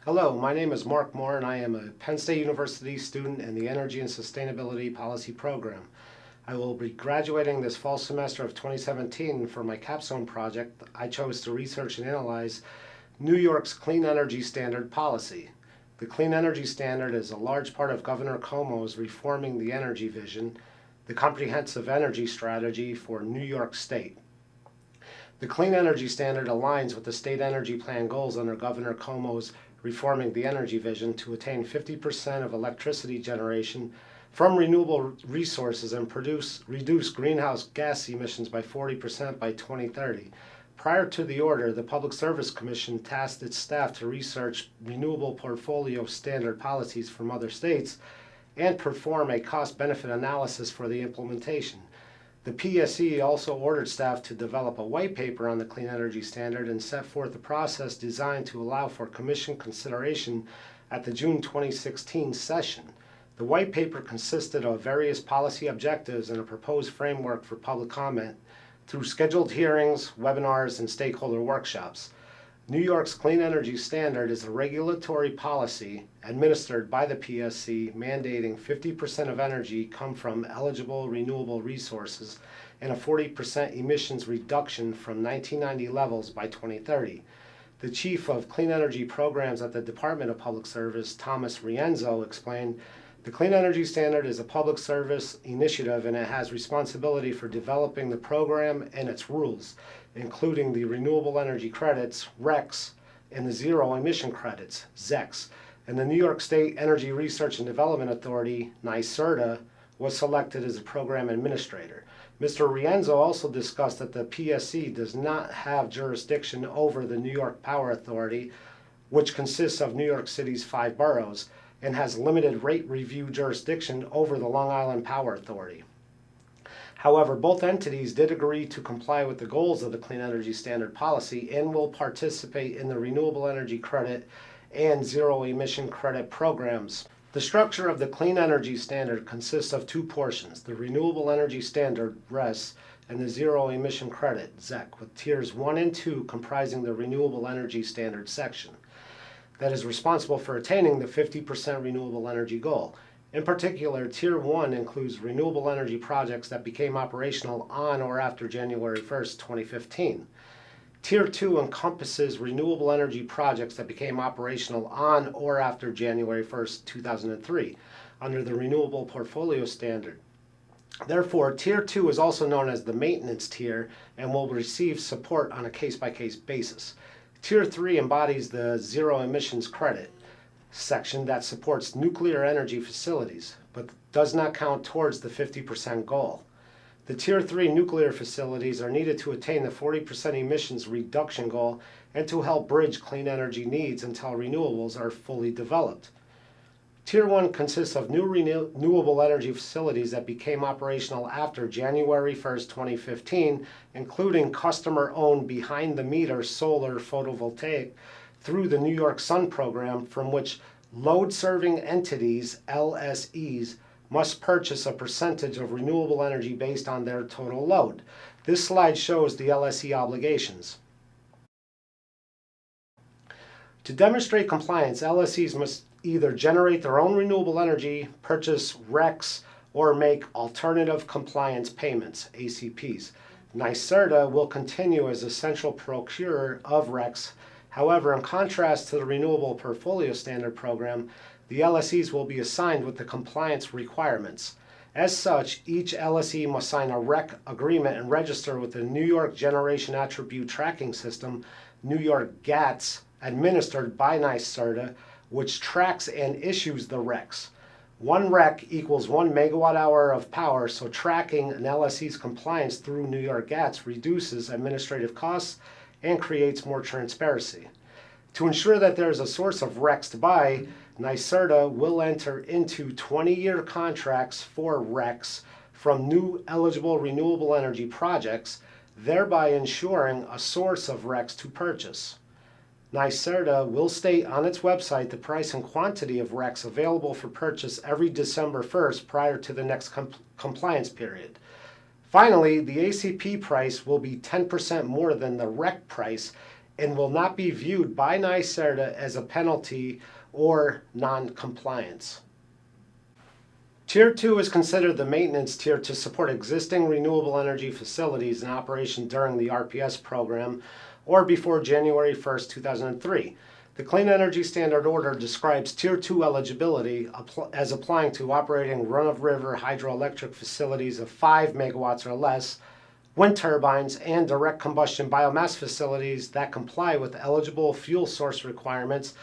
Hello, my name is Mark Moore and I am a Penn State University student in the Energy and Sustainability Policy program. I will be graduating this fall semester of 2017. For my capstone project, I chose to research and analyze New York's Clean Energy Standard policy. The Clean Energy Standard is a large part of Governor Cuomo's Reforming the Energy Vision, the comprehensive energy strategy for New York State. The Clean Energy Standard aligns with the State Energy Plan goals under Governor Cuomo's Reforming the Energy Vision to attain 50% of electricity generation from renewable resources and reduce greenhouse gas emissions by 40% by 2030. Prior to the order, the Public Service Commission tasked its staff to research renewable portfolio standard policies from other states and perform a cost-benefit analysis for the implementation. The PSC also ordered staff to develop a white paper on the Clean Energy Standard and set forth a process designed to allow for Commission consideration at the June 2016 session. The white paper consisted of various policy objectives and a proposed framework for public comment through scheduled hearings, webinars, and stakeholder workshops. New York's Clean Energy Standard is a regulatory policy administered by the PSC mandating 50% of energy come from eligible renewable resources and a 40% emissions reduction from 1990 levels by 2030. The Chief of Clean Energy Programs at the Department of Public Service, Thomas Rienzo, explained, "The Clean Energy Standard is a public service initiative and it has responsibility for developing the program and its rules, including the renewable energy credits, RECs, and the zero emission credits, ZECs. And the New York State Energy Research and Development Authority, NYSERDA, was selected as a program administrator." Mr. Rienzo also discussed that the PSC does not have jurisdiction over the New York Power Authority, which consists of New York City's 5 boroughs, and has limited rate review jurisdiction over the Long Island Power Authority. However, both entities did agree to comply with the goals of the Clean Energy Standard policy and will participate in the renewable energy credit and zero emission credit programs. The structure of the Clean Energy Standard consists of 2 portions, the Renewable Energy Standard, RES, and the Zero Emission Credit, ZEC, with tiers 1 and 2 comprising the Renewable Energy Standard section that is responsible for attaining the 50% renewable energy goal. In particular, Tier 1 includes renewable energy projects that became operational on or after January 1st, 2015. Tier 2 encompasses renewable energy projects that became operational on or after January 1st, 2003, under the Renewable Portfolio Standard. Therefore, Tier 2 is also known as the maintenance tier and will receive support on a case-by-case basis. Tier 3 embodies the Zero Emissions Credit section that supports nuclear energy facilities, but does not count towards the 50% goal. The Tier 3 nuclear facilities are needed to attain the 40% emissions reduction goal and to help bridge clean energy needs until renewables are fully developed. Tier 1 consists of new renewable energy facilities that became operational after January 1st, 2015, including customer-owned behind-the-meter solar photovoltaic through the New York Sun program, from which load-serving entities, LSEs, must purchase a percentage of renewable energy based on their total load. This slide shows the LSE obligations. To demonstrate compliance, LSEs must either generate their own renewable energy, purchase RECs, or make alternative compliance payments, ACPs. NYSERDA will continue as a central procurer of RECs. However, in contrast to the Renewable Portfolio Standard program, the LSEs will be assigned with the compliance requirements. As such, each LSE must sign a REC agreement and register with the New York Generation Attribute Tracking System, New York GATS, administered by NYSERDA, which tracks and issues the RECs. 1 REC equals 1 megawatt hour of power, so tracking an LSE's compliance through New York GATS reduces administrative costs and creates more transparency. To ensure that there is a source of RECs to buy, NYSERDA will enter into 20-year contracts for RECs from new eligible renewable energy projects, thereby ensuring a source of RECs to purchase. NYSERDA will state on its website the price and quantity of RECs available for purchase every December 1st prior to the next compliance period. Finally, the ACP price will be 10% more than the REC price and will not be viewed by NYSERDA as a penalty or non-compliance. Tier 2 is considered the maintenance tier to support existing renewable energy facilities in operation during the RPS program or before January 1st, 2003. The Clean Energy Standard Order describes Tier 2 eligibility as applying to operating run-of-river hydroelectric facilities of 5 megawatts or less, wind turbines, and direct combustion biomass facilities that comply with eligible fuel source requirements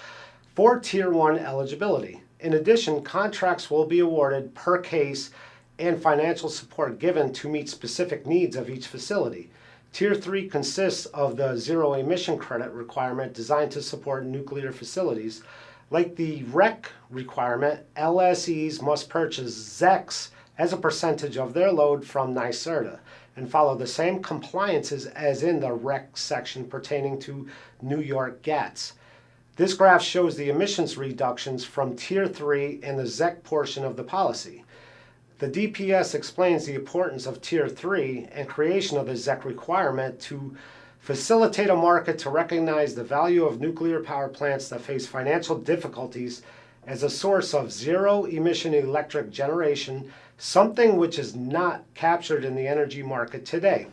for Tier 1 eligibility. In addition, contracts will be awarded per case and financial support given to meet specific needs of each facility. Tier 3 consists of the zero emission credit requirement designed to support nuclear facilities. Like the REC requirement, LSEs must purchase ZECs as a percentage of their load from NYSERDA and follow the same compliances as in the REC section pertaining to New York GATS. This graph shows the emissions reductions from Tier 3 and the ZEC portion of the policy. The DPS explains the importance of Tier 3 and creation of the ZEC requirement to facilitate a market to recognize the value of nuclear power plants that face financial difficulties as a source of zero-emission electric generation, something which is not captured in the energy market today.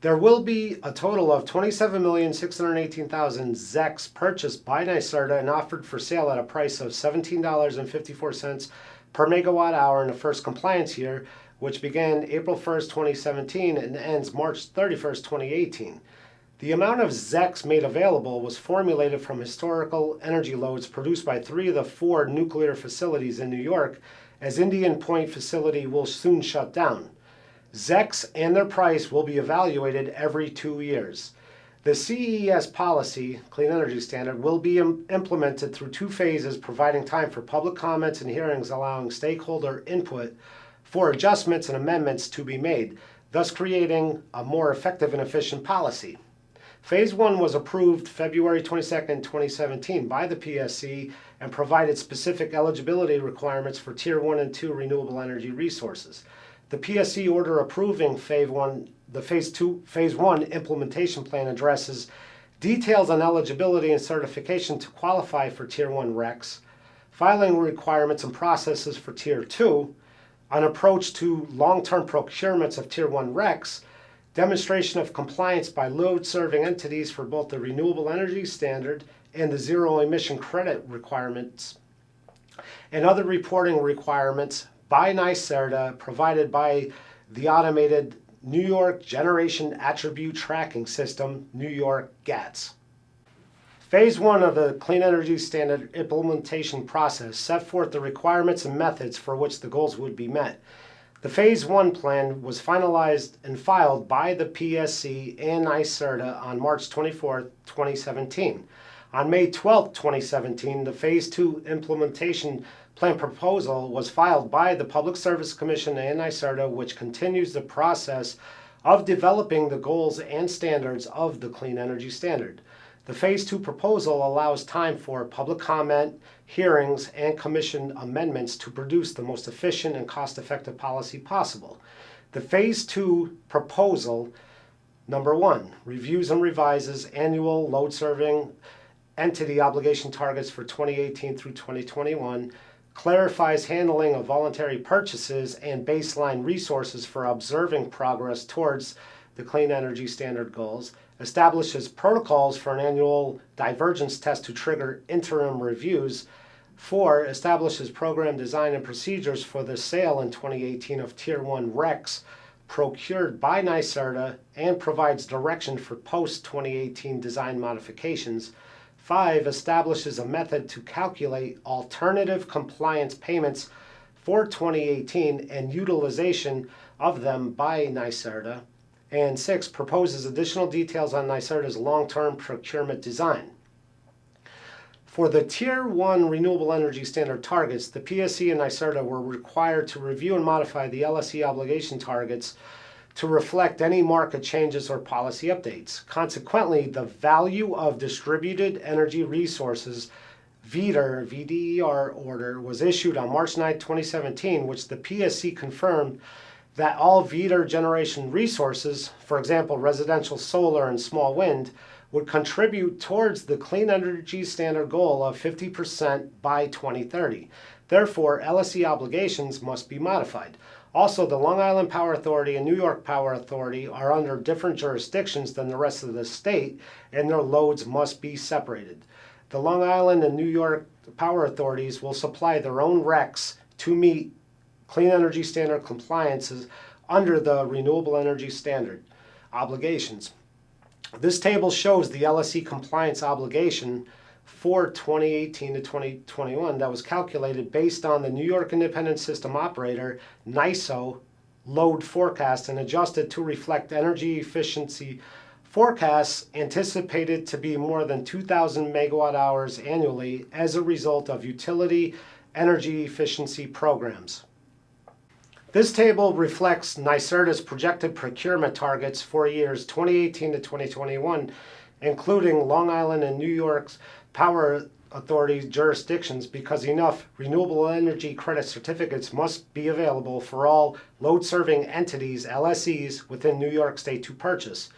There will be a total of 27,618,000 ZECs purchased by NYSERDA and offered for sale at a price of $17.54 per megawatt hour in the first compliance year, which began April 1st, 2017 and ends March 31st, 2018. The amount of ZECs made available was formulated from historical energy loads produced by 3 of the 4 nuclear facilities in New York, as Indian Point facility will soon shut down. ZECs and their price will be evaluated every 2 years. The CES policy, Clean Energy Standard, will be implemented through 2 phases, providing time for public comments and hearings, allowing stakeholder input for adjustments and amendments to be made, thus creating a more effective and efficient policy. Phase 1 was approved February 22, 2017 by the PSC and provided specific eligibility requirements for Tier 1 and 2 renewable energy resources. The PSC order approving Phase 1 implementation plan addresses details on eligibility and certification to qualify for Tier 1 RECs, filing requirements and processes for Tier 2, an approach to long-term procurements of Tier 1 RECs, demonstration of compliance by load-serving entities for both the Renewable Energy Standard and the Zero Emission Credit requirements, and other reporting requirements by NYSERDA provided by the automated New York Generation Attribute Tracking System, New York GATS. Phase 1 of the Clean Energy Standard implementation process set forth the requirements and methods for which the goals would be met. The Phase 1 plan was finalized and filed by the PSC and NYSERDA on March 24, 2017. On May 12, 2017, the Phase 2 implementation plan proposal was filed by the Public Service Commission and NYSERDA, which continues the process of developing the goals and standards of the Clean Energy Standard. The Phase 2 proposal allows time for public comment, hearings, and Commission amendments to produce the most efficient and cost-effective policy possible. The Phase 2 proposal, number 1, reviews and revises annual load-serving entity obligation targets for 2018 through 2021, clarifies handling of voluntary purchases and baseline resources for observing progress towards the Clean Energy Standard goals, establishes protocols for an annual divergence test to trigger interim reviews. 4, establishes program design and procedures for the sale in 2018 of Tier 1 RECs procured by NYSERDA and provides direction for post-2018 design modifications. 5, establishes a method to calculate alternative compliance payments for 2018 and utilization of them by NYSERDA. And 6, proposes additional details on NYSERDA's long-term procurement design. For the Tier 1 Renewable Energy Standard targets, the PSC and NYSERDA were required to review and modify the LSE obligation targets to reflect any market changes or policy updates. Consequently, the value of distributed energy resources VDER order was issued on March 9, 2017, which the PSC confirmed that all VDER generation resources, for example, residential solar and small wind, would contribute towards the Clean Energy Standard goal of 50% by 2030. Therefore, LSE obligations must be modified. Also, the Long Island Power Authority and New York Power Authority are under different jurisdictions than the rest of the state, and their loads must be separated. The Long Island and New York Power Authorities will supply their own RECs to meet Clean Energy Standard compliances under the Renewable Energy Standard obligations. This table shows the LSE compliance obligation for 2018 to 2021 that was calculated based on the New York Independent System Operator NYISO load forecast and adjusted to reflect energy efficiency forecasts anticipated to be more than 2,000 megawatt hours annually as a result of utility energy efficiency programs. This table reflects NYSERDA's projected procurement targets for years 2018 to 2021, including Long Island and New York's Power Authority jurisdictions, because enough renewable energy credit certificates must be available for all load-serving entities, LSEs, within New York State to purchase.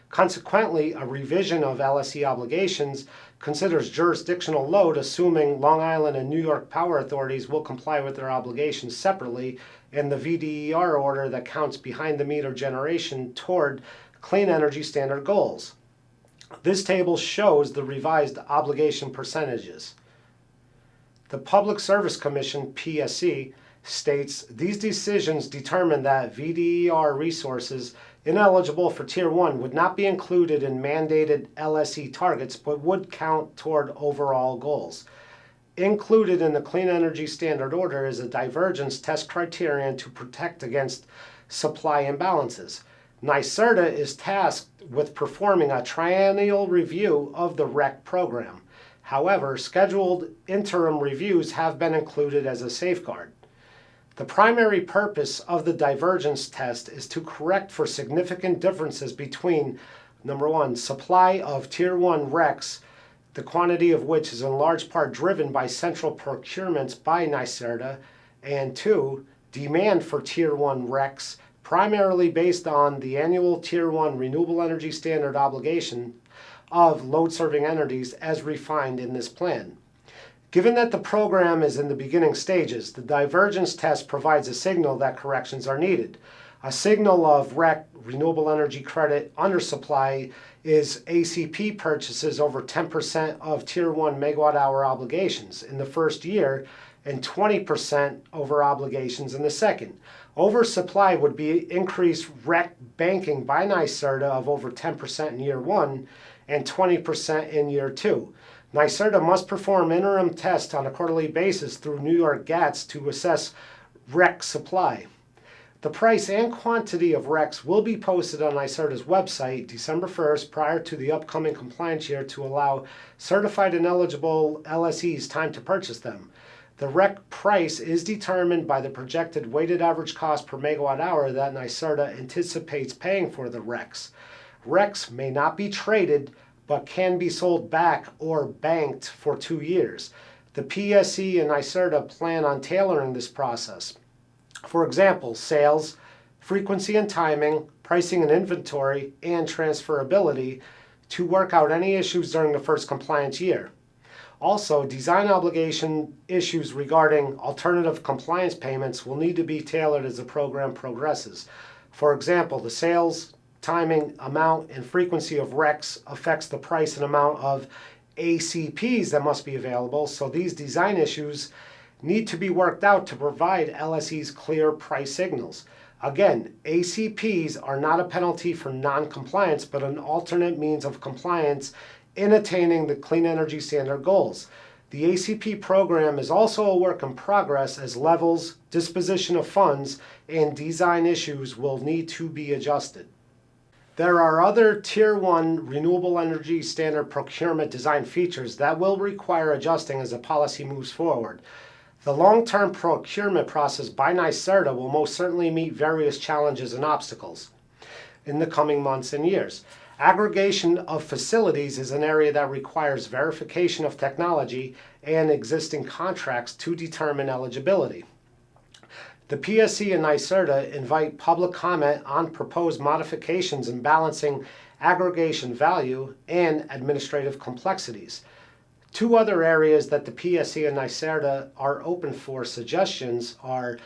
Consequently, a revision of LSE obligations considers jurisdictional load, assuming Long Island and New York Power Authorities will comply with their obligations separately, and the VDER order that counts behind-the-meter generation toward Clean Energy Standard goals. This table shows the revised obligation percentages. The Public Service Commission, PSC, states these decisions determine that VDER resources ineligible for Tier 1 would not be included in mandated LSE targets but would count toward overall goals. Included in the Clean Energy Standard order is a divergence test criterion to protect against supply imbalances. NYSERDA is tasked with performing a triennial review of the REC program. However, scheduled interim reviews have been included as a safeguard. The primary purpose of the divergence test is to correct for significant differences between, number one, supply of Tier 1 RECs, the quantity of which is in large part driven by central procurements by NYSERDA, and two, demand for Tier 1 RECs, primarily based on the annual Tier 1 Renewable Energy Standard obligation of load-serving entities as refined in this plan. Given that the program is in the beginning stages, the divergence test provides a signal that corrections are needed. A signal of REC, renewable energy credit undersupply, is ACP purchases over 10% of Tier 1 megawatt hour obligations in the first year and 20% over obligations in the second. Oversupply would be increased REC banking by NYSERDA of over 10% in year 1 and 20% in year 2. NYSERDA must perform interim tests on a quarterly basis through New York GATS to assess REC supply. The price and quantity of RECs will be posted on NYSERDA's website December 1st prior to the upcoming compliance year to allow certified and eligible LSEs time to purchase them. The REC price is determined by the projected weighted average cost per megawatt hour that NYSERDA anticipates paying for the RECs. RECs may not be traded but can be sold back or banked for 2 years. The PSC and NYSERDA plan on tailoring this process. For example, sales, frequency and timing, pricing and inventory, and transferability to work out any issues during the first compliance year. Also, design obligation issues regarding alternative compliance payments will need to be tailored as the program progresses. For example, the sales, timing, amount, and frequency of RECs affects the price and amount of ACPs that must be available, so these design issues need to be worked out to provide LSEs clear price signals. Again, ACPs are not a penalty for non-compliance, but an alternate means of compliance in attaining the Clean Energy Standard goals. The ACP program is also a work in progress as levels, disposition of funds, and design issues will need to be adjusted. There are other Tier 1 Renewable Energy Standard procurement design features that will require adjusting as the policy moves forward. The long-term procurement process by NYSERDA will most certainly meet various challenges and obstacles in the coming months and years. Aggregation of facilities is an area that requires verification of technology and existing contracts to determine eligibility. The PSC and NYSERDA invite public comment on proposed modifications in balancing aggregation value, and administrative complexities. Two other areas that the PSC and NYSERDA are open for suggestions are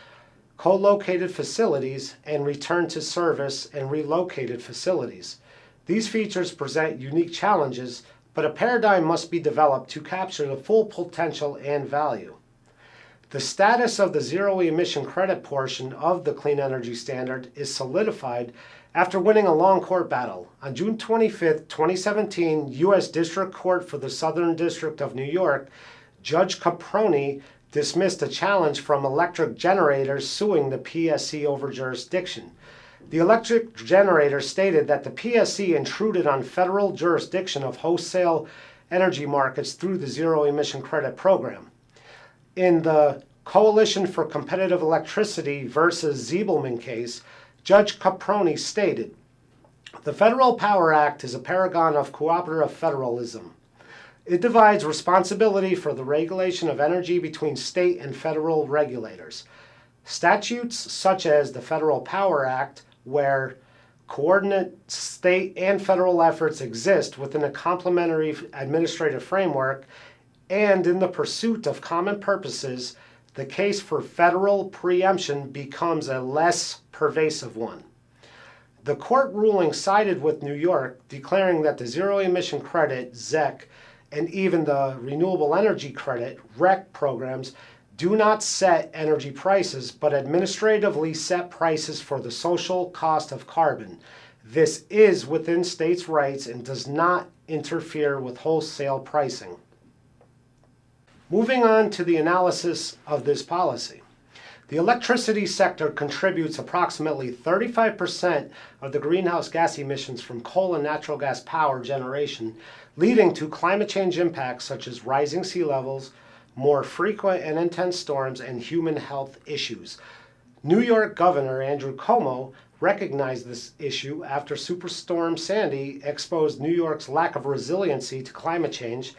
co-located facilities and return to service and relocated facilities. These features present unique challenges, but a paradigm must be developed to capture the full potential and value. The status of the zero emission credit portion of the Clean Energy Standard is solidified after winning a long court battle. On June 25, 2017, U.S. District Court for the Southern District of New York, Judge Caproni dismissed a challenge from electric generators suing the PSC over jurisdiction. The electric generator stated that the PSC intruded on federal jurisdiction of wholesale energy markets through the zero emission credit program. In the Coalition for Competitive Electricity versus Ziebelman case, Judge Caproni stated, "The Federal Power Act is a paragon of cooperative federalism. It divides responsibility for the regulation of energy between state and federal regulators. Statutes such as the Federal Power Act, where coordinate state and federal efforts exist within a complementary administrative framework, and in the pursuit of common purposes, the case for federal preemption becomes a less pervasive one." The court ruling sided with New York, declaring that the Zero Emission Credit, ZEC, and even the Renewable Energy Credit, REC programs do not set energy prices, but administratively set prices for the social cost of carbon. This is within states' rights and does not interfere with wholesale pricing. Moving on to the analysis of this policy. The electricity sector contributes approximately 35% of the greenhouse gas emissions from coal and natural gas power generation, leading to climate change impacts such as rising sea levels, more frequent and intense storms, and human health issues. New York Governor Andrew Cuomo recognized this issue after Superstorm Sandy exposed New York's lack of resiliency to climate change,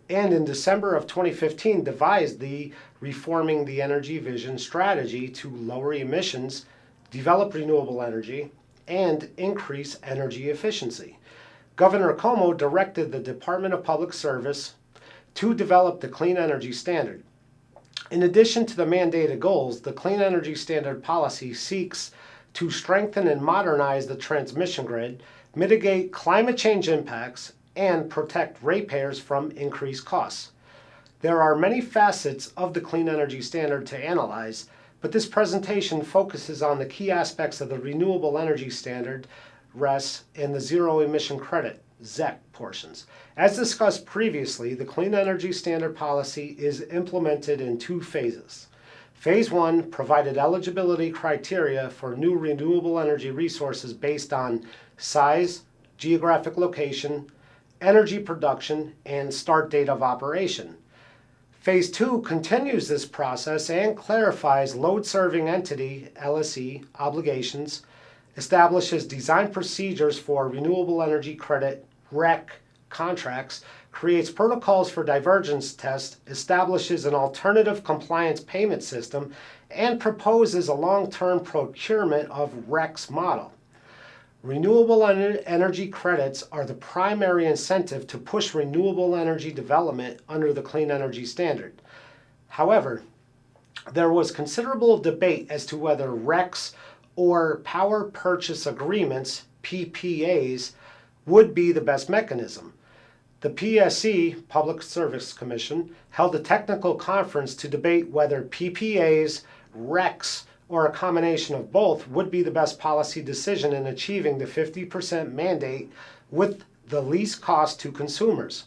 and in December of 2015 devised the Reforming the Energy Vision strategy to lower emissions, develop renewable energy, and increase energy efficiency. Governor Cuomo directed the Department of Public Service to develop the Clean Energy Standard. In addition to the mandated goals, the Clean Energy Standard policy seeks to strengthen and modernize the transmission grid, mitigate climate change impacts, and protect ratepayers from increased costs. There are many facets of the Clean Energy Standard to analyze, but this presentation focuses on the key aspects of the Renewable Energy Standard, RES, and the Zero Emission Credit, ZEC, portions. As discussed previously, the Clean Energy Standard policy is implemented in two phases. Phase 1 provided eligibility criteria for new renewable energy resources based on size, geographic location, energy production, and start date of operation. Phase 2 continues this process and clarifies load-serving entity, LSE, obligations, establishes design procedures for renewable energy credit, REC, contracts, creates protocols for divergence tests, establishes an alternative compliance payment system, and proposes a long-term procurement of REC's model. Renewable energy credits are the primary incentive to push renewable energy development under the Clean Energy Standard. However, there was considerable debate as to whether RECs or power purchase agreements, PPAs, would be the best mechanism. The PSC, Public Service Commission, held a technical conference to debate whether PPAs, RECs, or a combination of both would be the best policy decision in achieving the 50% mandate with the least cost to consumers.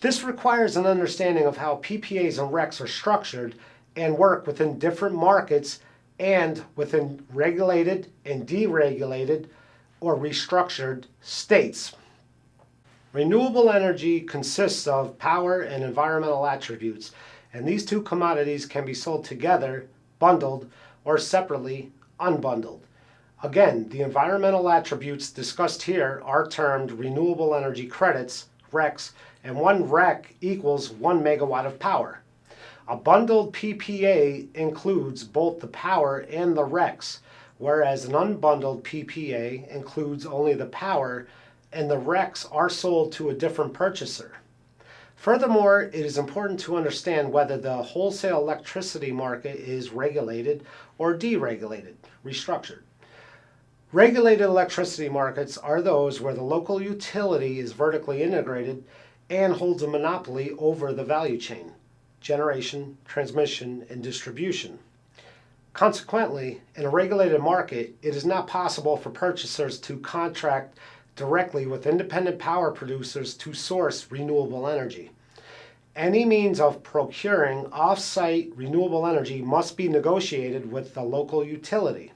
This requires an understanding of how PPAs and RECs are structured and work within different markets and within regulated and deregulated or restructured states. Renewable energy consists of power and environmental attributes, and these two commodities can be sold together, bundled, or separately, unbundled. Again, the environmental attributes discussed here are termed renewable energy credits, RECs, and one REC equals 1 megawatt of power. A bundled PPA includes both the power and the RECs, whereas an unbundled PPA includes only the power and the RECs are sold to a different purchaser. Furthermore, it is important to understand whether the wholesale electricity market is regulated or deregulated, restructured. Regulated electricity markets are those where the local utility is vertically integrated and holds a monopoly over the value chain, generation, transmission, and distribution. Consequently, in a regulated market, it is not possible for purchasers to contract directly with independent power producers to source renewable energy. Any means of procuring off-site renewable energy must be negotiated with the local utility.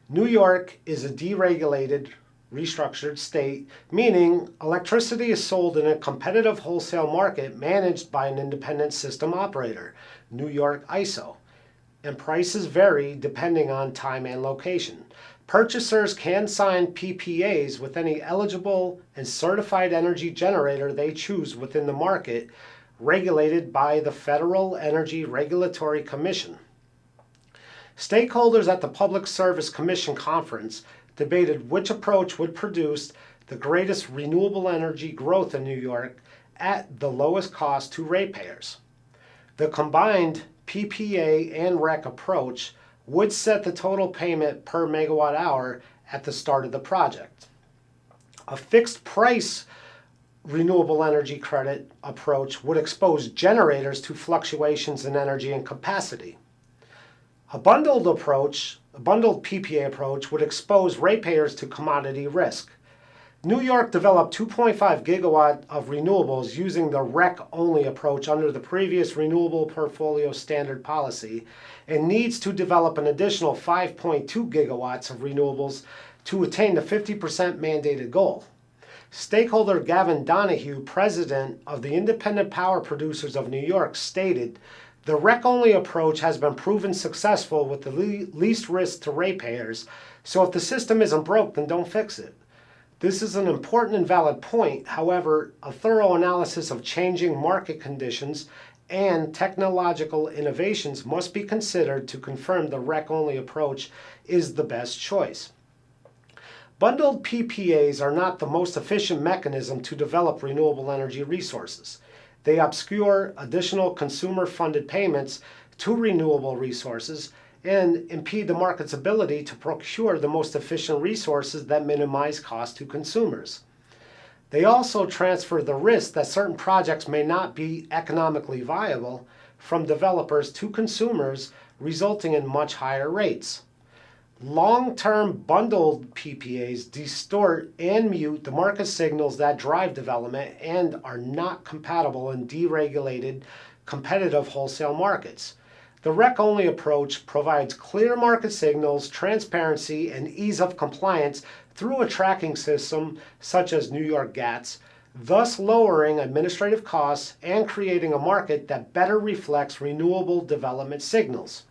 New York is a deregulated, restructured state, meaning electricity is sold in a competitive wholesale market managed by an independent system operator, New York ISO, and prices vary depending on time and location. Purchasers can sign PPAs with any eligible and certified energy generator they choose within the market, regulated by the Federal Energy Regulatory Commission. Stakeholders at the Public Service Commission conference debated which approach would produce the greatest renewable energy growth in New York at the lowest cost to ratepayers. The combined PPA and REC approach would set the total payment per megawatt hour at the start of the project. A fixed price renewable energy credit approach would expose generators to fluctuations in energy and capacity. A bundled PPA approach would expose ratepayers to commodity risk. New York developed 2.5 gigawatt of renewables using the REC-only approach under the previous Renewable Portfolio Standard policy and needs to develop an additional 5.2 gigawatts of renewables to attain the 50% mandated goal. Stakeholder Gavin Donahue, president of the Independent Power Producers of New York, stated, "The REC-only approach has been proven successful with the least risk to ratepayers, so if the system isn't broke, then don't fix it." This is an important and valid point. However, a thorough analysis of changing market conditions and technological innovations must be considered to confirm the REC-only approach is the best choice. Bundled PPAs are not the most efficient mechanism to develop renewable energy resources. They obscure additional consumer-funded payments to renewable resources and impede the market's ability to procure the most efficient resources that minimize cost to consumers. They also transfer the risk that certain projects may not be economically viable from developers to consumers, resulting in much higher rates. Long-term bundled PPAs distort and mute the market signals that drive development and are not compatible in deregulated, competitive wholesale markets. The REC-only approach provides clear market signals, transparency, and ease of compliance through a tracking system such as New York GATS, thus lowering administrative costs and creating a market that better reflects renewable development signals.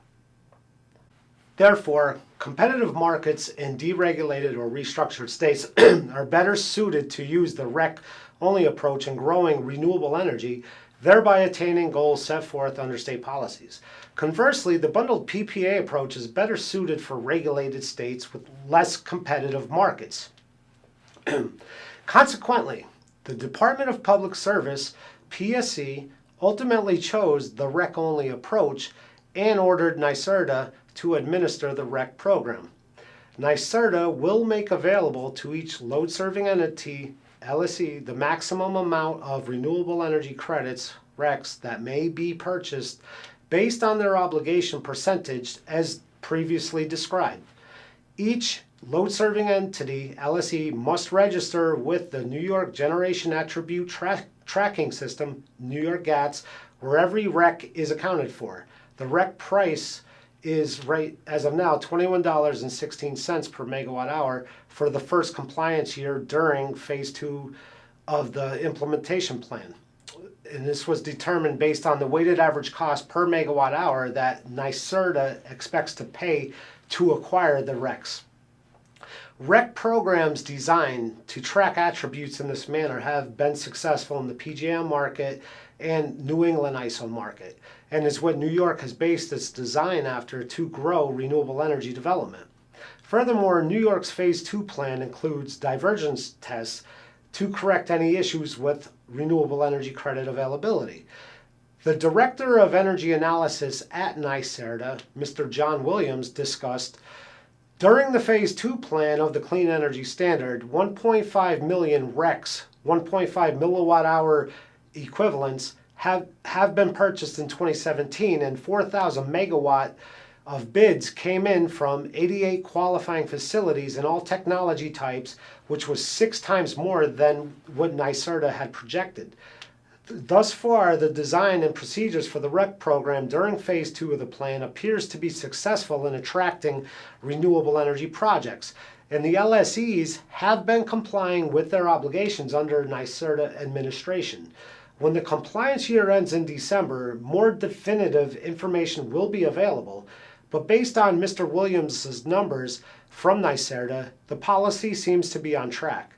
Therefore, competitive markets in deregulated or restructured states are better suited to use the REC-only approach in growing renewable energy, thereby attaining goals set forth under state policies. Conversely, the bundled PPA approach is better suited for regulated states with less competitive markets. Consequently, the Department of Public Service, PSC, ultimately chose the REC-only approach and ordered NYSERDA to administer the REC program. NYSERDA will make available to each load-serving entity, LSE, the maximum amount of renewable energy credits, RECs, that may be purchased based on their obligation percentage as previously described. Each load-serving entity, LSE, must register with the New York Generation Attribute Tracking System, New York GATS, where every REC is accounted for. The REC price is right as of now $21.16 per megawatt hour for the first compliance year during phase 2 of the implementation plan. And this was determined based on the weighted average cost per megawatt hour that NYSERDA expects to pay to acquire the RECs. REC programs designed to track attributes in this manner have been successful in the PJM market and New England ISO market, and is what New York has based its design after to grow renewable energy development. Furthermore, New York's Phase 2 plan includes divergence tests to correct any issues with renewable energy credit availability. The Director of Energy Analysis at NYSERDA, Mr. John Williams, discussed, during the Phase 2 plan of the Clean Energy Standard, 1.5 million RECs, 1.5 milliwatt hour equivalents, have been purchased in 2017, and 4,000 megawatt of bids came in from 88 qualifying facilities in all technology types, which was 6 times more than what NYSERDA had projected. Thus far, the design and procedures for the REC program during Phase 2 of the plan appears to be successful in attracting renewable energy projects, and the LSEs have been complying with their obligations under NYSERDA administration. When the compliance year ends in December, more definitive information will be available, but based on Mr. Williams' numbers from NYSERDA, the policy seems to be on track.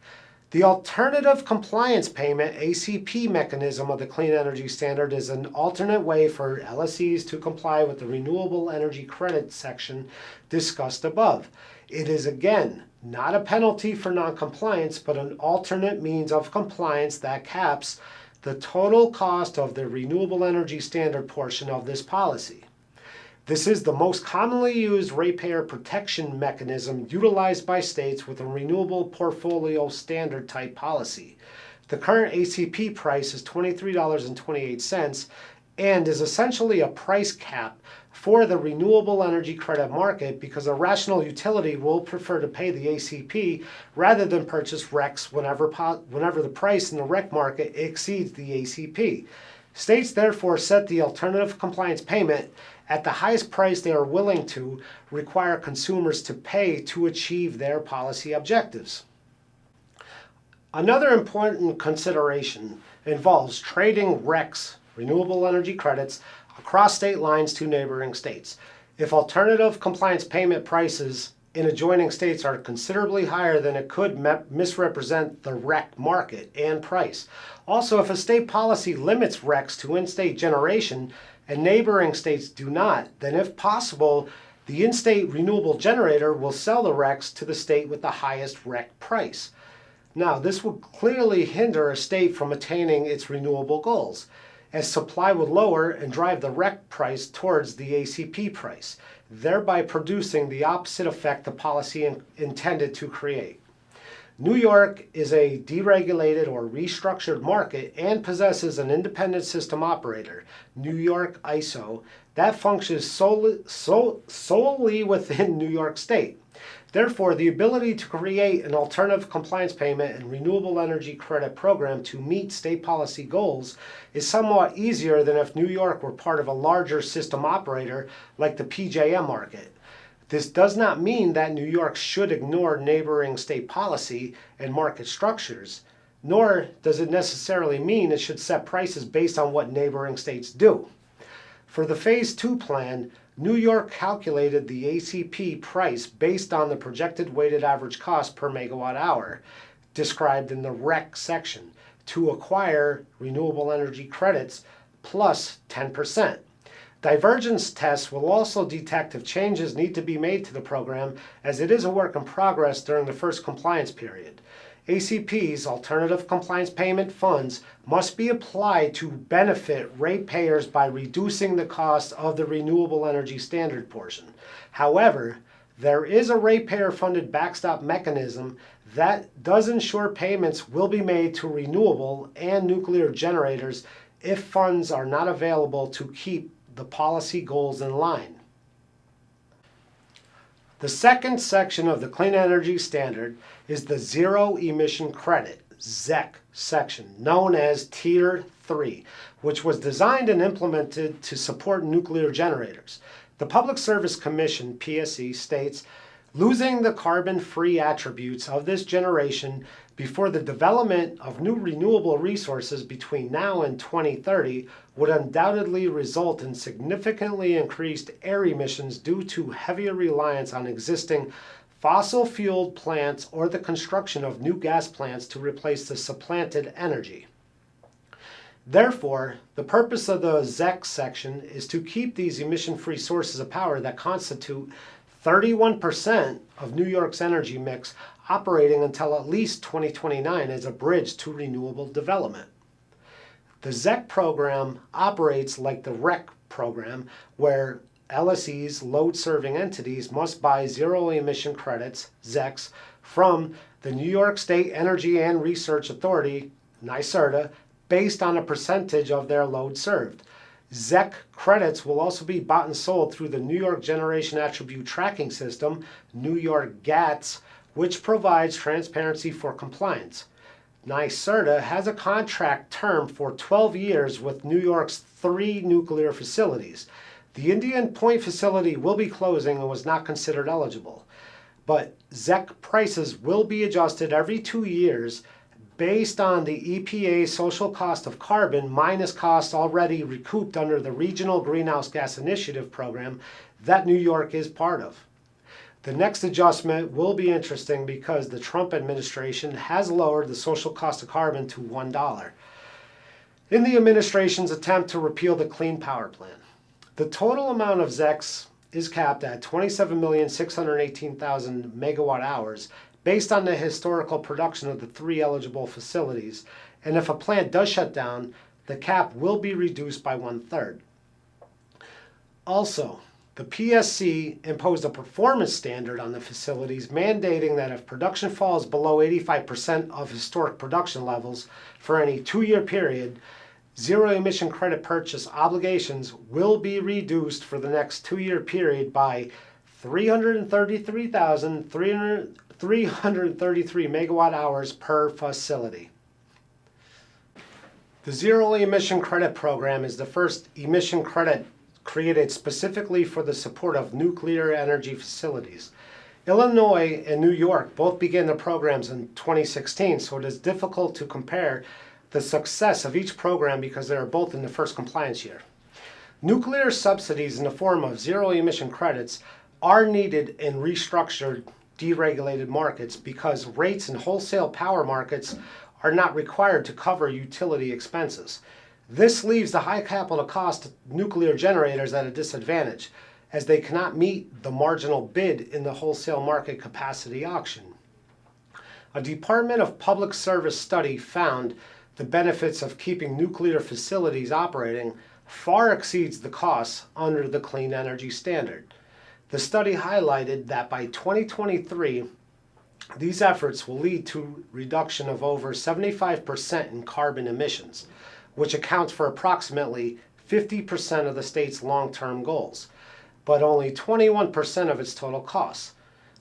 The Alternative Compliance Payment (ACP) mechanism of the Clean Energy Standard is an alternate way for LSEs to comply with the Renewable Energy Credit section discussed above. It is again not a penalty for noncompliance, but an alternate means of compliance that caps the total cost of the Renewable Energy Standard portion of this policy. This is the most commonly used ratepayer protection mechanism utilized by states with a renewable portfolio standard type policy. The current ACP price is $23.28 and is essentially a price cap for the renewable energy credit market because a rational utility will prefer to pay the ACP rather than purchase RECs whenever the price in the REC market exceeds the ACP. States therefore set the alternative compliance payment at the highest price they are willing to require consumers to pay to achieve their policy objectives. Another important consideration involves trading RECs, renewable energy credits, across state lines to neighboring states. If alternative compliance payment prices in adjoining states are considerably higher, then it could misrepresent the REC market and price. Also, if a state policy limits RECs to in-state generation and neighboring states do not, then if possible, the in-state renewable generator will sell the RECs to the state with the highest REC price. Now, this would clearly hinder a state from attaining its renewable goals, as supply would lower and drive the REC price towards the ACP price, thereby producing the opposite effect the policy intended to create. New York is a deregulated or restructured market and possesses an independent system operator, New York ISO, that functions solely within New York State. Therefore, the ability to create an alternative compliance payment and renewable energy credit program to meet state policy goals is somewhat easier than if New York were part of a larger system operator like the PJM market. This does not mean that New York should ignore neighboring state policy and market structures, nor does it necessarily mean it should set prices based on what neighboring states do. For the Phase 2 plan, New York calculated the ACP price based on the projected weighted average cost per megawatt hour, described in the REC section, to acquire renewable energy credits plus 10%. Divergence tests will also detect if changes need to be made to the program, as it is a work in progress during the first compliance period. ACP's alternative compliance payment funds must be applied to benefit ratepayers by reducing the cost of the renewable energy standard portion. However, there is a ratepayer-funded backstop mechanism that does ensure payments will be made to renewable and nuclear generators if funds are not available to keep the policy goals in line. The second section of the Clean Energy Standard is the Zero Emission Credit, ZEC section, known as Tier 3, which was designed and implemented to support nuclear generators. The Public Service Commission, PSC, states, losing the carbon-free attributes of this generation before the development of new renewable resources between now and 2030 would undoubtedly result in significantly increased air emissions due to heavier reliance on existing fossil-fueled plants or the construction of new gas plants to replace the supplanted energy. Therefore, the purpose of the ZEC section is to keep these emission-free sources of power that constitute 31% of New York's energy mix operating until at least 2029 as a bridge to renewable development. The ZEC program operates like the REC program, where LSE's load-serving entities must buy zero-emission credits, ZECs, from the New York State Energy and Research Authority, NYSERDA, based on a percentage of their load served. ZEC credits will also be bought and sold through the New York Generation Attribute Tracking System, New York GATS, which provides transparency for compliance. NYSERDA has a contract term for 12 years with New York's 3 nuclear facilities. The Indian Point facility will be closing and was not considered eligible. But ZEC prices will be adjusted every 2 years based on the EPA's social cost of carbon minus costs already recouped under the Regional Greenhouse Gas Initiative program that New York is part of. The next adjustment will be interesting because the Trump administration has lowered the social cost of carbon to $1 in the administration's attempt to repeal the Clean Power Plan. The total amount of ZECs is capped at 27,618,000 megawatt hours based on the historical production of the 3 eligible facilities, and if a plant does shut down, the cap will be reduced by 1/3. Also, the PSC imposed a performance standard on the facilities, mandating that if production falls below 85% of historic production levels for any 2-year period, zero-emission credit purchase obligations will be reduced for the next 2-year period by 333 megawatt hours per facility. The zero-emission credit program is the first emission credit created specifically for the support of nuclear energy facilities. Illinois and New York both began the programs in 2016, so it is difficult to compare the success of each program because they are both in the first compliance year. Nuclear subsidies in the form of zero-emission credits are needed in restructured, deregulated markets because rates in wholesale power markets are not required to cover utility expenses. This leaves the high capital cost nuclear generators at a disadvantage, as they cannot meet the marginal bid in the wholesale market capacity auction. A Department of Public Service study found the benefits of keeping nuclear facilities operating far exceeds the costs under the Clean Energy Standard. The study highlighted that by 2023, these efforts will lead to reduction of over 75% in carbon emissions, which accounts for approximately 50% of the state's long-term goals, but only 21% of its total costs.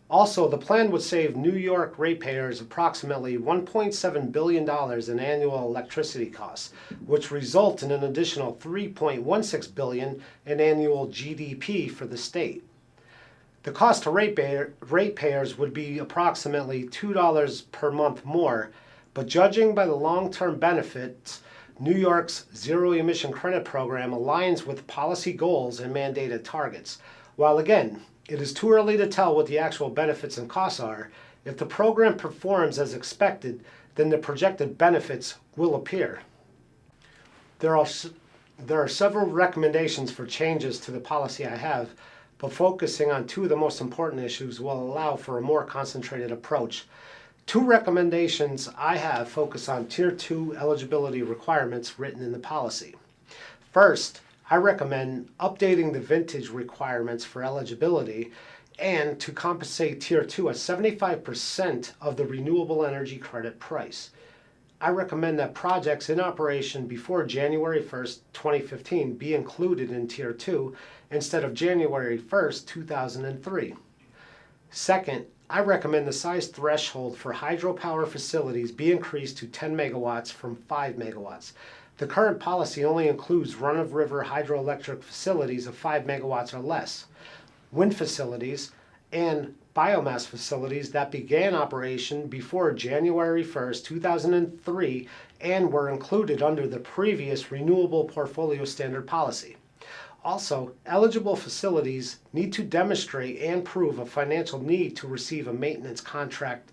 Also, the plan would save New York ratepayers approximately $1.7 billion in annual electricity costs, which result in an additional $3.16 billion in annual GDP for the state. The cost to ratepayers would be approximately $2 per month more, but judging by the long-term benefits, New York's zero-emission credit program aligns with policy goals and mandated targets. While again, it is too early to tell what the actual benefits and costs are, if the program performs as expected, then the projected benefits will appear. There are several recommendations for changes to the policy I have, but focusing on 2 of the most important issues will allow for a more concentrated approach. 2 recommendations I have focus on Tier 2 eligibility requirements written in the policy. First, I recommend updating the vintage requirements for eligibility and to compensate Tier 2 at 75% of the renewable energy credit price. I recommend that projects in operation before January 1st, 2015 be included in Tier 2 instead of January 1st, 2003. Second, I recommend the size threshold for hydropower facilities be increased to 10 megawatts from 5 megawatts. The current policy only includes run-of-river hydroelectric facilities of 5 megawatts or less. Wind facilities and biomass facilities that began operation before January 1st, 2003 and were included under the previous Renewable Portfolio Standard policy. Also, eligible facilities need to demonstrate and prove a financial need to receive a maintenance contract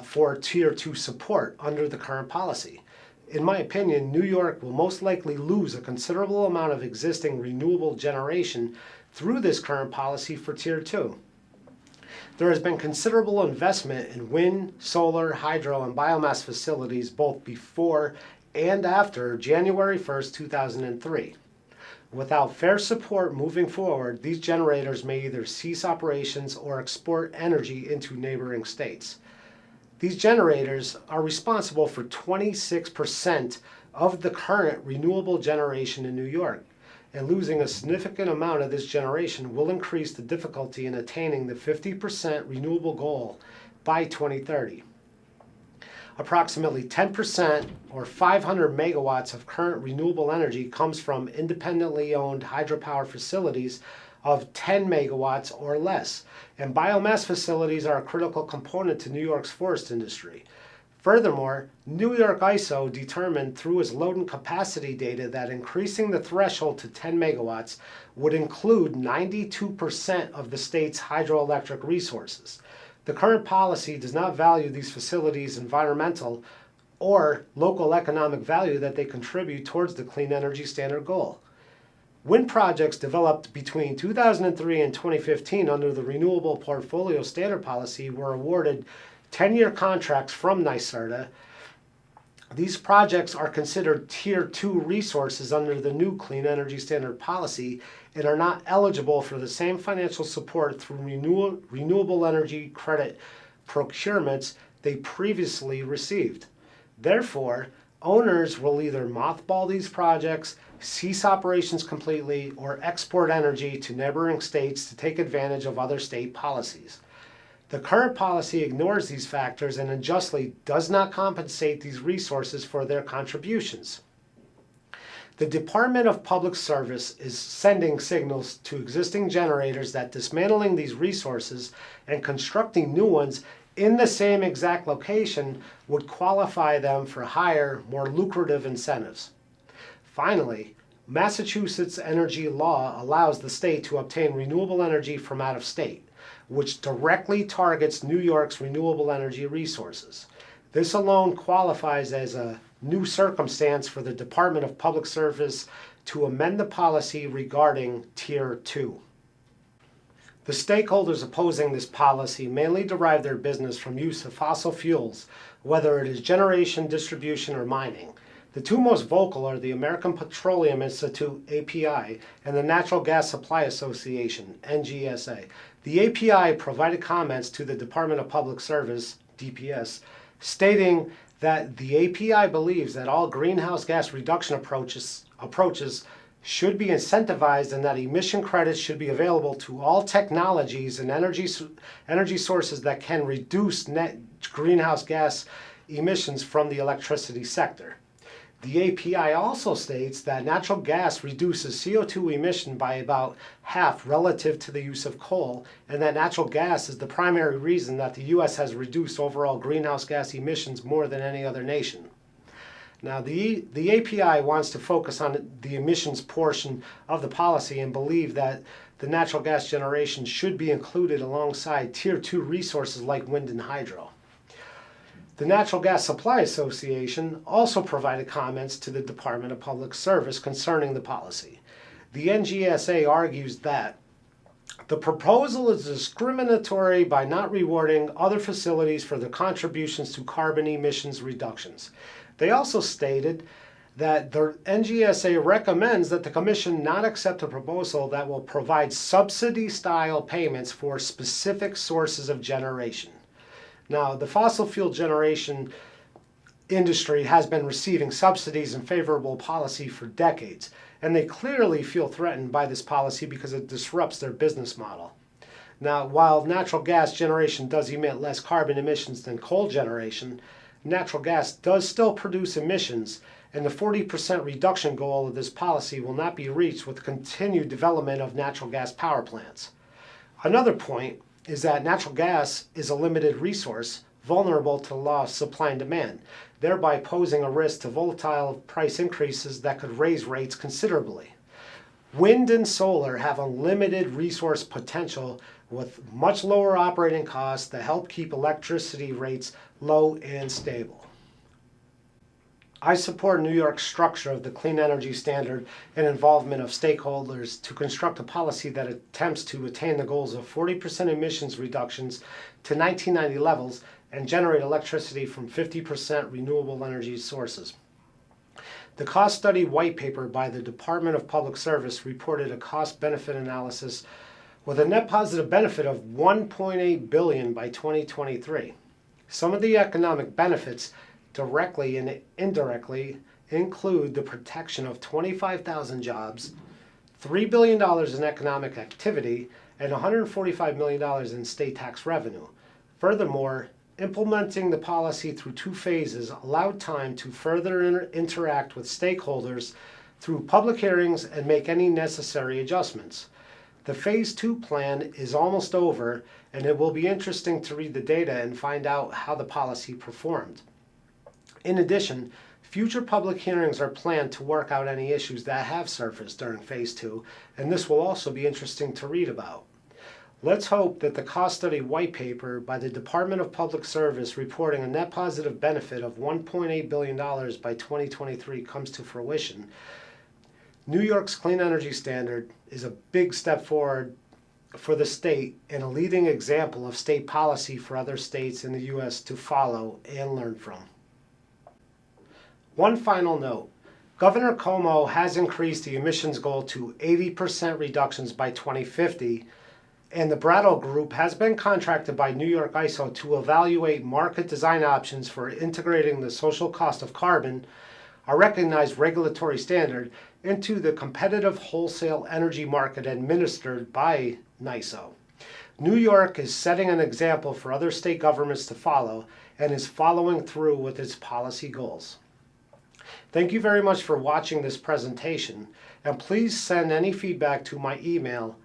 for Tier 2 support under the current policy. In my opinion, New York will most likely lose a considerable amount of existing renewable generation through this current policy for Tier 2. There has been considerable investment in wind, solar, hydro, and biomass facilities both before and after January 1st, 2003. Without fair support moving forward, these generators may either cease operations or export energy into neighboring states. These generators are responsible for 26% of the current renewable generation in New York, and losing a significant amount of this generation will increase the difficulty in attaining the 50% renewable goal by 2030. Approximately 10% or 500 megawatts of current renewable energy comes from independently owned hydropower facilities of 10 megawatts or less, and biomass facilities are a critical component to New York's forest industry. Furthermore, New York ISO determined through its load and capacity data that increasing the threshold to 10 megawatts would include 92% of the state's hydroelectric resources. The current policy does not value these facilities' environmental or local economic value that they contribute towards the clean energy standard goal. Wind projects developed between 2003 and 2015 under the Renewable Portfolio Standard Policy were awarded 10-year contracts from NYSERDA. These projects are considered Tier 2 resources under the new Clean Energy Standard Policy and are not eligible for the same financial support through renewable energy credit procurements they previously received. Therefore, owners will either mothball these projects, cease operations completely, or export energy to neighboring states to take advantage of other state policies. The current policy ignores these factors and unjustly does not compensate these resources for their contributions. The Department of Public Service is sending signals to existing generators that dismantling these resources and constructing new ones in the same exact location would qualify them for higher, more lucrative incentives. Finally, Massachusetts energy law allows the state to obtain renewable energy from out of state, which directly targets New York's renewable energy resources. This alone qualifies as a new circumstance for the Department of Public Service to amend the policy regarding Tier 2. The stakeholders opposing this policy mainly derive their business from use of fossil fuels, whether it is generation, distribution, or mining. The two most vocal are the American Petroleum Institute, API, and the Natural Gas Supply Association, NGSA. The API provided comments to the Department of Public Service, DPS, stating that the API believes that all greenhouse gas reduction approaches should be incentivized and that emission credits should be available to all technologies and energy sources that can reduce net greenhouse gas emissions from the electricity sector. The API also states that natural gas reduces CO2 emission by about half relative to the use of coal, and that natural gas is the primary reason that the U.S. has reduced overall greenhouse gas emissions more than any other nation. Now, the API wants to focus on the emissions portion of the policy and believe that the natural gas generation should be included alongside Tier 2 resources like wind and hydro. The Natural Gas Supply Association also provided comments to the Department of Public Service concerning the policy. The NGSA argues that the proposal is discriminatory by not rewarding other facilities for their contributions to carbon emissions reductions. They also stated that the NGSA recommends that the Commission not accept a proposal that will provide subsidy-style payments for specific sources of generation. Now, the fossil fuel generation industry has been receiving subsidies and favorable policy for decades, and they clearly feel threatened by this policy because it disrupts their business model. Now, while natural gas generation does emit less carbon emissions than coal generation, natural gas does still produce emissions, and the 40% reduction goal of this policy will not be reached with continued development of natural gas power plants. Another point is that natural gas is a limited resource, vulnerable to the law of supply and demand, thereby posing a risk to volatile price increases that could raise rates considerably. Wind and solar have a limited resource potential with much lower operating costs that help keep electricity rates low and stable. I support New York's structure of the Clean Energy Standard and involvement of stakeholders to construct a policy that attempts to attain the goals of 40% emissions reductions to 1990 levels and generate electricity from 50% renewable energy sources. The cost study white paper by the Department of Public Service reported a cost-benefit analysis with a net positive benefit of $1.8 billion by 2023. Some of the economic benefits directly and indirectly include the protection of 25,000 jobs, $3 billion in economic activity, and $145 million in state tax revenue. Furthermore, implementing the policy through 2 phases allowed time to further interact with stakeholders through public hearings and make any necessary adjustments. The Phase 2 plan is almost over, and it will be interesting to read the data and find out how the policy performed. In addition, future public hearings are planned to work out any issues that have surfaced during Phase 2, and this will also be interesting to read about. Let's hope that the cost study white paper by the Department of Public Service reporting a net positive benefit of $1.8 billion by 2023 comes to fruition. New York's Clean Energy Standard is a big step forward for the state and a leading example of state policy for other states in the U.S. to follow and learn from. One final note. Governor Cuomo has increased the emissions goal to 80% reductions by 2050, and the Brattle Group has been contracted by New York ISO to evaluate market design options for integrating the social cost of carbon, a recognized regulatory standard, into the competitive wholesale energy market administered by NYISO. New York is setting an example for other state governments to follow and is following through with its policy goals. Thank you very much for watching this presentation, and please send any feedback to my email